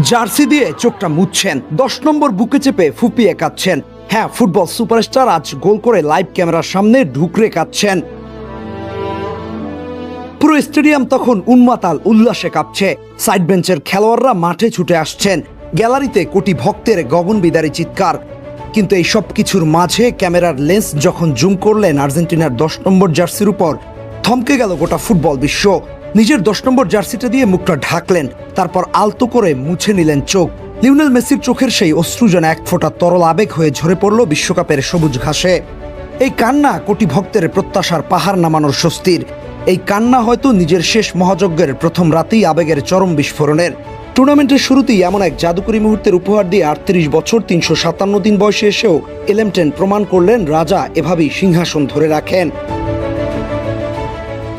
Jersey দিয়ে চোখটা মুছছেন, 10 নম্বর বুকে চেপে ফুপিয়ে কাঁদছেন। হ্যাঁ, ফুটবল সুপারস্টার আজ গোল করে লাইভ ক্যামেরার সামনে ঢুকরে কাঁদছেন। পুরো স্টেডিয়াম তখন উন্মাতাল উল্লাসে কাঁপছে। সাইড বেঞ্চের খেলোয়াড়রা মাঠে ছুটে আসছেন, গ্যালারিতে কোটি ভক্তের গগনবিদারী চিৎকার। কিন্তু এই সব কিছুর মাঝে ক্যামেরার লেন্স যখন জুম করলেন আর্জেন্টিনার 10 নম্বর জার্সির উপর, থমকে গেল গোটা ফুটবল বিশ্ব। নিজের 10 নম্বর জার্সিটা দিয়ে মুখটা ঢাকলেন, তারপর আলতো করে মুছে নিলেন চোখ। লিওনেল মেসির চোখের সেই অশ্রু যেন এক ফোঁটা তরল আবেগ হয়ে ঝরে পড়ল বিশ্বকাপের সবুজ ঘাসে। এই কান্না কোটি ভক্তের প্রত্যাশার পাহাড় নামানোর স্বস্তির। এই কান্না হয়তো নিজের শেষ মহাযজ্ঞের প্রথম রাতেই আবেগের চরম বিস্ফোরণের। টুর্নামেন্টের শুরুতেই এমন এক জাদুকরী মুহূর্তের উপহার দিয়ে 38 বছর 357 দিন বয়সে এসেও এলেমটেন প্রমাণ করলেন রাজা এভাবেই সিংহাসন ধরে রাখেন।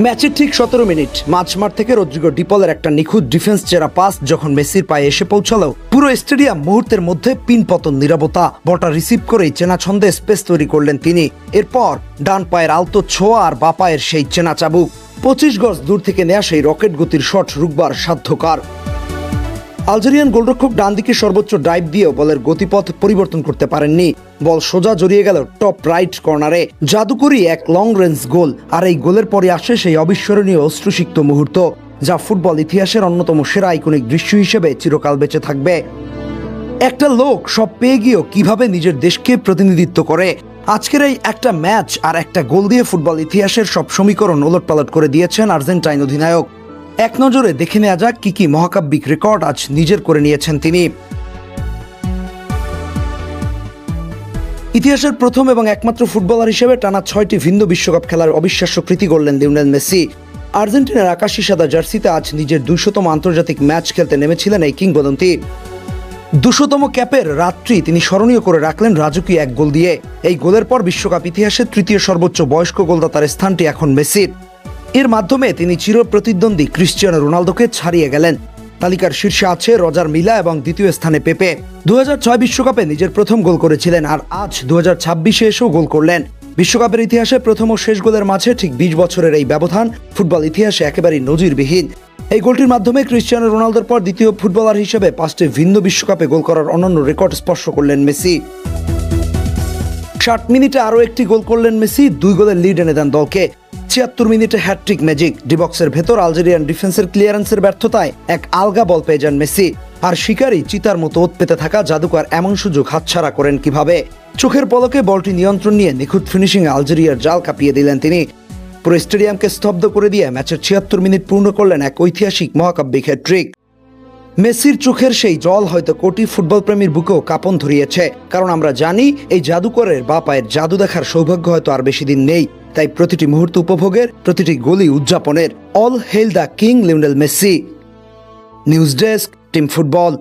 ম্যাচের ঠিক 17 মিনিট মাঝমাঠ থেকে রদ্রিগো ডিপলের একটা নিখুঁত ডিফেন্স চেরা পাস যখন মেসির পায়ে এসে পৌঁছালো, পুরো স্টেডিয়াম মুহূর্তের মধ্যে পিনপতন নীরবতা। বলটা রিসিভ করেই চেনা ছন্দে স্পেস তৈরি করলেন তিনি। এরপর ডান পায়ের আলতো ছোঁয়া আর বা পায়ের সেই চেনা চাবুক। 25 গজ দূর থেকে নেয়া সেই রকেট গতির শট রুখবার সাধ্যকার। আলজেরিয়ান গোলরক্ষক ডান দিকে সর্বোচ্চ ড্রাইভ দিয়েও বলের গতিপথ পরিবর্তন করতে পারেননি। বল সোজা জড়িয়ে গেল টপ রাইট কর্নারে। জাদুকরী এক লং রেঞ্জ গোল। আর এই গোলের পরে আসে সেই অবিস্মরণীয় অশ্রুসিক্ত মুহূর্ত, যা ফুটবল ইতিহাসের অন্যতম সেরা আইকনিক দৃশ্য হিসেবে চিরকাল বেঁচে থাকবে। একটা লোক সব পেয়ে গিয়েও কিভাবে নিজের দেশকে প্রতিনিধিত্ব করে। আজকের এই একটা ম্যাচ আর একটা গোল দিয়ে ফুটবল ইতিহাসের সব সমীকরণ ওলটপালট করে দিয়েছেন আর্জেন্টাইন অধিনায়ক। এক নজরে দেখে নেওয়া যাক কি কি মহাকাব্যিক রেকর্ড আজ নিজের করে নিয়েছেন তিনি। ইতিহাসের প্রথম এবং একমাত্র ফুটবলার হিসেবে টানা 6টি ভিন্ন বিশ্বকাপ খেলার অবিশ্বাস্য কৃতি গড়লেন লিওনেল মেসি। আর্জেন্টিনার আকাশী সাদা জার্সিতে আজ নিজের 200তম আন্তর্জাতিক ম্যাচ খেলতে নেমেছিলেন এই কিংবদন্তি। 200তম ক্যাপের রাত্রি তিনি স্মরণীয় করে রাখলেন রাজকীয় এক গোল দিয়ে। এই গোলের পর বিশ্বকাপ ইতিহাসের তৃতীয় সর্বোচ্চ বয়স্ক গোলদাতার স্থানটি এখন মেসির। এর মাধ্যমে তিনি চির প্রতিদ্বন্দ্বী ক্রিশ্চিয়ানো রোনালদোকে ছাড়িয়ে গেলেন। তালিকার শীর্ষে আছে রজার মিলা এবং দ্বিতীয় স্থানে পেপে। 2006 বিশ্বকাপে নিজের প্রথম গোল করেছিলেন, আর আজ 2026-এ এসেও গোল করলেন। বিশ্বকাপের ইতিহাসে প্রথম ও শেষ গোলের মাঝে ঠিক 20 বছরের এই ব্যবধান ফুটবল ইতিহাসে একেবারেই নজিরবিহীন। এই গোলটির মাধ্যমে ক্রিশ্চিয়ানো রোনালদোর পর দ্বিতীয় ফুটবলার হিসেবে 5টি ভিন্ন বিশ্বকাপে গোল করার অনন্য রেকর্ড স্পর্শ করলেন মেসি। 60 মিনিটে আরও একটি গোল করলেন মেসি, 2 গোলের লিড এনে দেন দলকে। 76 মিনিটে হ্যাটট্রিক ম্যাজিক। ডিবক্সের ভেতর আলজেরিয়ান ডিফেন্সের ক্লিয়ারেন্সের ব্যর্থতায় এক আলগা বল পেয়ে যান মেসি। আর শিকারী চিতার মতো ওত পেতে থাকা জাদুকর এমন সুযোগ হাতছাড়া করেন কিভাবে। চোখের পলকে বলটি নিয়ন্ত্রণ নিয়ে নিখুঁত ফিনিশিংয়ে আলজেরিয়ার জাল কাঁপিয়ে দিলেন তিনি। পুরো স্টেডিয়ামকে স্তব্ধ করে দিয়ে ম্যাচের 76 মিনিট পূর্ণ করলেন এক ঐতিহাসিক মহাকাব্যিক হ্যাটট্রিক। মেসির চোখের সেই জল হয়তো কোটি ফুটবল প্রেমীর বুকেও কাঁপন ধরিয়েছে, কারণ আমরা জানি এই জাদুকরের বা পায়ের জাদু দেখার সৌভাগ্য হয়তো আর বেশি দিন নেই। তাই প্রতিটি মুহূর্ত উপভোগের, প্রতিটি গোলই উদযাপনের। All hail the king Lionel Messi. News desk, team football.